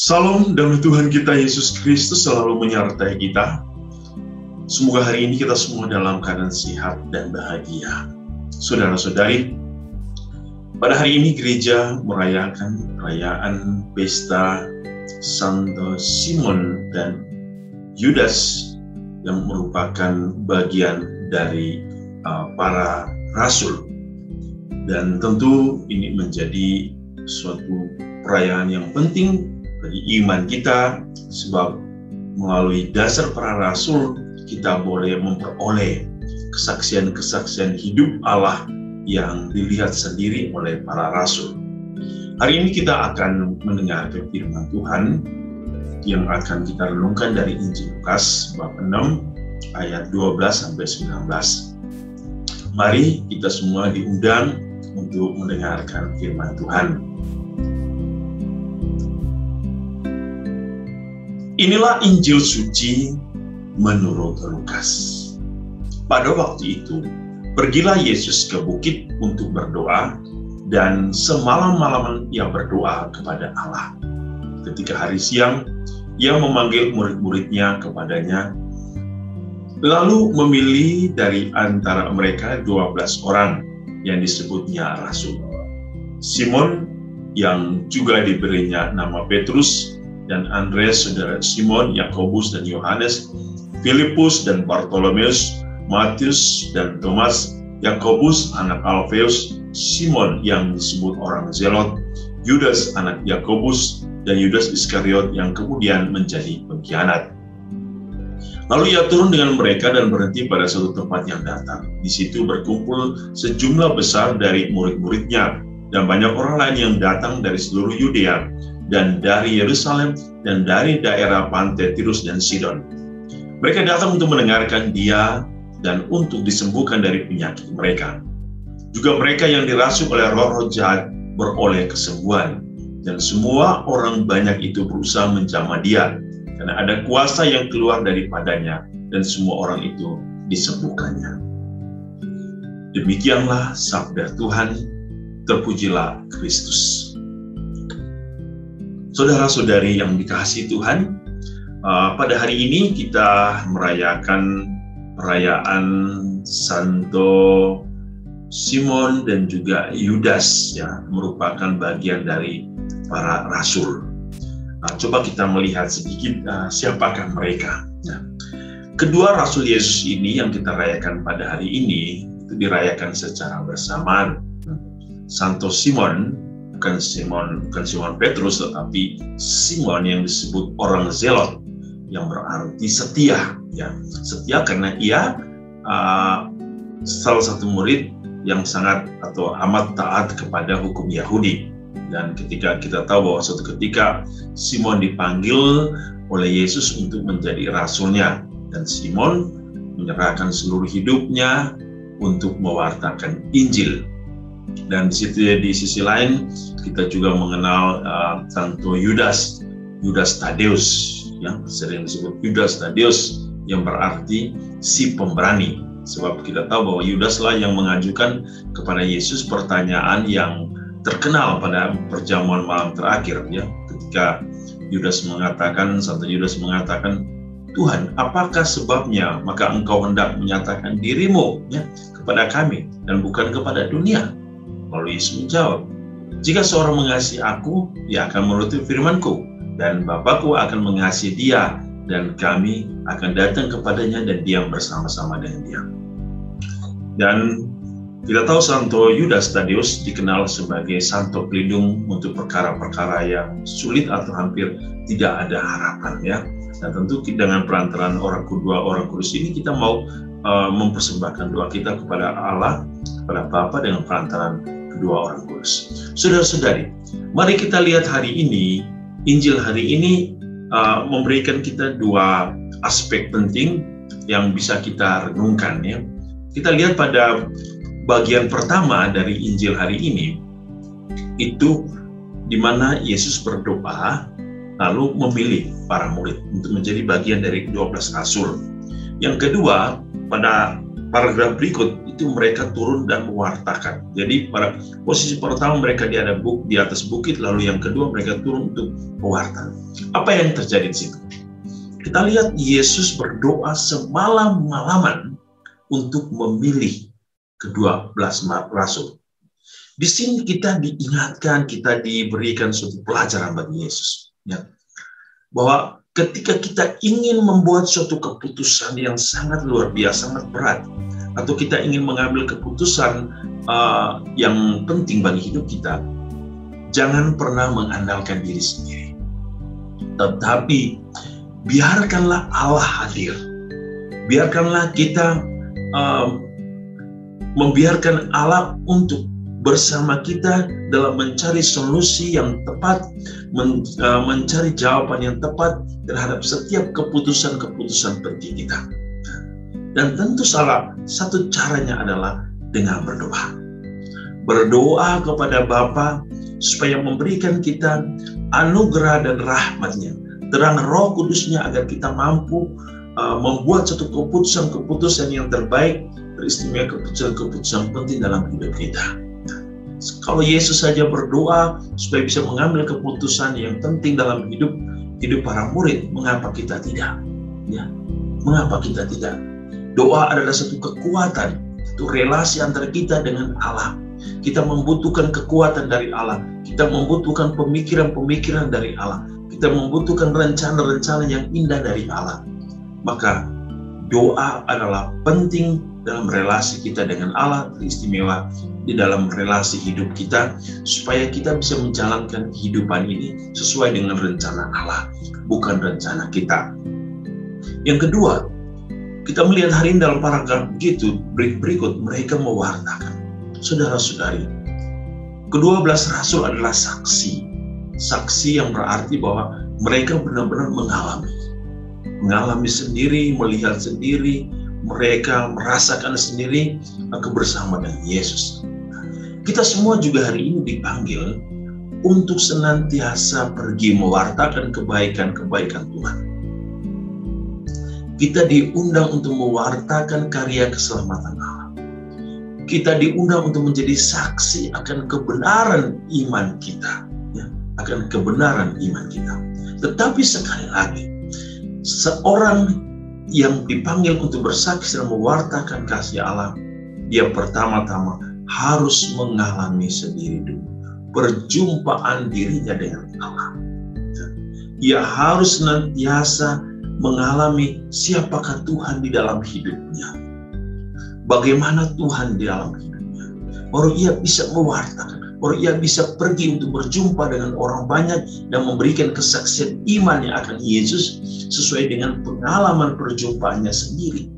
Salam damai Tuhan kita Yesus Kristus selalu menyertai kita. Semoga hari ini kita semua dalam keadaan sehat dan bahagia. Saudara-saudari, pada hari ini gereja merayakan perayaan pesta Santo Simon dan Yudas yang merupakan bagian dari para rasul. Dan tentu ini menjadi suatu perayaan yang penting bagi iman kita, sebab melalui dasar para rasul kita boleh memperoleh kesaksian-kesaksian hidup Allah yang dilihat sendiri oleh para rasul. Hari ini kita akan mendengarkan firman Tuhan yang akan kita renungkan dari Injil Lukas bab 6 ayat 12-19. Mari kita semua diundang untuk mendengarkan firman Tuhan. Inilah Injil suci menurut Lukas. Pada waktu itu, pergilah Yesus ke bukit untuk berdoa, dan semalam-malaman ia berdoa kepada Allah. Ketika hari siang, ia memanggil murid-muridnya kepadanya, lalu memilih dari antara mereka 12 orang yang disebutnya rasul. Simon, yang juga diberinya nama Petrus, dan Andreas, saudara Simon, Yakobus dan Yohanes, Filipus dan Bartolomeus, Matius dan Thomas, Yakobus anak Alfeus, Simon yang disebut orang Zelot, Yudas anak Yakobus, dan Yudas Iskariot yang kemudian menjadi pengkhianat. Lalu ia turun dengan mereka dan berhenti pada suatu tempat yang datar. Di situ berkumpul sejumlah besar dari murid-muridnya, dan banyak orang lain yang datang dari seluruh Yudea, dan dari Yerusalem, dan dari daerah pantai Tirus dan Sidon. Mereka datang untuk mendengarkan dia dan untuk disembuhkan dari penyakit mereka. Juga mereka yang dirasuk oleh roh-roh jahat beroleh kesembuhan, dan semua orang banyak itu berusaha menjamah dia, karena ada kuasa yang keluar daripadanya, dan semua orang itu disembuhkannya. Demikianlah sabda Tuhan, terpujilah Kristus. Saudara-saudari yang dikasihi Tuhan, pada hari ini kita merayakan perayaan Santo Simon dan juga Yudas, ya, merupakan bagian dari para rasul. Coba kita melihat sedikit siapakah mereka. Ya. Kedua rasul Yesus ini yang kita rayakan pada hari ini itu dirayakan secara bersamaan. Santo Simon, bukan Simon Petrus, tetapi Simon yang disebut orang Zelot, yang berarti setia. Ya, setia karena ia salah satu murid yang sangat atau amat taat kepada hukum Yahudi. Dan ketika kita tahu bahwa suatu ketika Simon dipanggil oleh Yesus untuk menjadi rasulnya, dan Simon menyerahkan seluruh hidupnya untuk mewartakan Injil. Dan di sisi lain kita juga mengenal Santo Yudas Tadeus, yang sering disebut Yudas Tadeus, yang berarti si pemberani. Sebab kita tahu bahwa Yudaslah yang mengajukan kepada Yesus pertanyaan yang terkenal pada perjamuan malam terakhir, ya, ketika Santo Yudas mengatakan, Tuhan, apakah sebabnya maka engkau hendak menyatakan dirimu, ya, kepada kami dan bukan kepada dunia? Lalu Yesus menjawab, jika seorang mengasihi aku, dia akan menuruti firman-Ku, dan Bapa-Ku akan mengasihi dia, dan kami akan datang kepadanya dan diam bersama-sama dengan dia. Dan kita tahu Santo Yudas Tadeus dikenal sebagai santo pelindung untuk perkara-perkara yang sulit atau hampir tidak ada harapan, ya. Dan tentu dengan perantaraan orang kudus ini kita mau mempersembahkan doa kita kepada Allah, kepada Bapa dengan perantaraan kedua orang kudus. Saudara-saudari, mari kita lihat hari ini, Injil hari ini memberikan kita dua aspek penting yang bisa kita renungkan, ya. Kita lihat pada bagian pertama dari Injil hari ini, itu di mana Yesus berdoa lalu memilih para murid untuk menjadi bagian dari 12 rasul. Yang kedua, pada paragraf berikut itu mereka turun dan mewartakan. Jadi pada posisi pertama mereka di atas bukit, lalu yang kedua mereka turun untuk mewartakan. Apa yang terjadi di situ? Kita lihat Yesus berdoa semalam-malaman untuk memilih ke-12 rasul. Di sini kita diingatkan, kita diberikan suatu pelajaran bagi Yesus, ya, bahwa ketika kita ingin membuat suatu keputusan yang sangat luar biasa, sangat berat, atau kita ingin mengambil keputusan yang penting bagi hidup kita, jangan pernah mengandalkan diri sendiri. Tetapi biarkanlah Allah hadir. Biarkanlah kita membiarkan Allah untuk bersama kita dalam mencari solusi yang tepat, mencari jawaban yang tepat terhadap setiap keputusan-keputusan penting kita. Dan tentu salah satu caranya adalah dengan berdoa. Berdoa kepada Bapa supaya memberikan kita anugerah dan rahmat-Nya, terang Roh Kudus-Nya agar kita mampu membuat satu keputusan-keputusan yang terbaik, teristimewa keputusan-keputusan penting dalam hidup kita. Kalau Yesus saja berdoa supaya bisa mengambil keputusan yang penting dalam hidup para murid, mengapa kita tidak? Ya, mengapa kita tidak? Doa adalah satu kekuatan, itu relasi antara kita dengan Allah. Kita membutuhkan kekuatan dari Allah. Kita membutuhkan pemikiran-pemikiran dari Allah. Kita membutuhkan rencana-rencana yang indah dari Allah. Maka doa adalah penting dalam relasi kita dengan Allah, teristimewa di dalam relasi hidup kita, supaya kita bisa menjalankan kehidupan ini sesuai dengan rencana Allah, bukan rencana kita. Yang kedua, kita melihat hari ini dalam paragraf begitu berikut, mereka mewartakan. Saudara-saudari, ke-12 rasul adalah saksi. Saksi yang berarti bahwa mereka benar-benar mengalami sendiri, melihat sendiri, mereka merasakan sendiri kebersamaan dengan Yesus. Kita semua juga hari ini dipanggil untuk senantiasa pergi mewartakan kebaikan-kebaikan Tuhan. Kita diundang untuk mewartakan karya keselamatan Allah. Kita diundang untuk menjadi saksi akan kebenaran iman kita, ya, akan kebenaran iman kita. Tetapi sekali lagi, seorang yang dipanggil untuk bersaksi dan mewartakan kasih Allah, dia pertama-tama harus mengalami sendiri dulu perjumpaan dirinya dengan Allah. Ia harus senantiasa mengalami siapakah Tuhan di dalam hidupnya, bagaimana Tuhan di dalam hidupnya. Baru ia bisa mewartakan, baru ia bisa pergi untuk berjumpa dengan orang banyak dan memberikan kesaksian imannya akan Yesus sesuai dengan pengalaman perjumpaannya sendiri.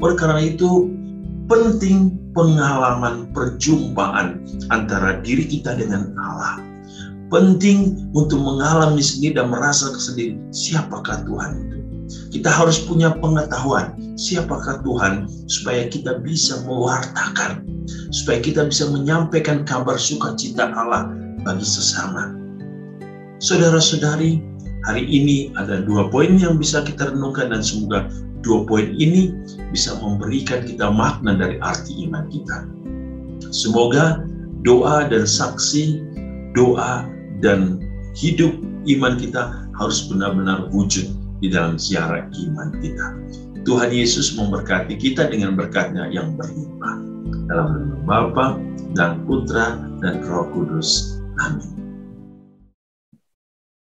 Oleh karena itu, penting pengalaman perjumpaan antara diri kita dengan Allah. Penting untuk mengalami sendiri dan merasa sendiri siapakah Tuhan itu. Kita harus punya pengetahuan siapakah Tuhan supaya kita bisa mewartakan, supaya kita bisa menyampaikan kabar sukacita Allah bagi sesama. Saudara-saudari, hari ini ada 2 poin yang bisa kita renungkan, dan semoga 2 poin ini bisa memberikan kita makna dari arti iman kita. Semoga doa dan saksi, doa dan hidup iman kita harus benar-benar wujud di dalam ziarah iman kita. Tuhan Yesus memberkati kita dengan berkat-Nya yang berlimpah. Dalam nama Bapa dan Putra dan Roh Kudus. Amin.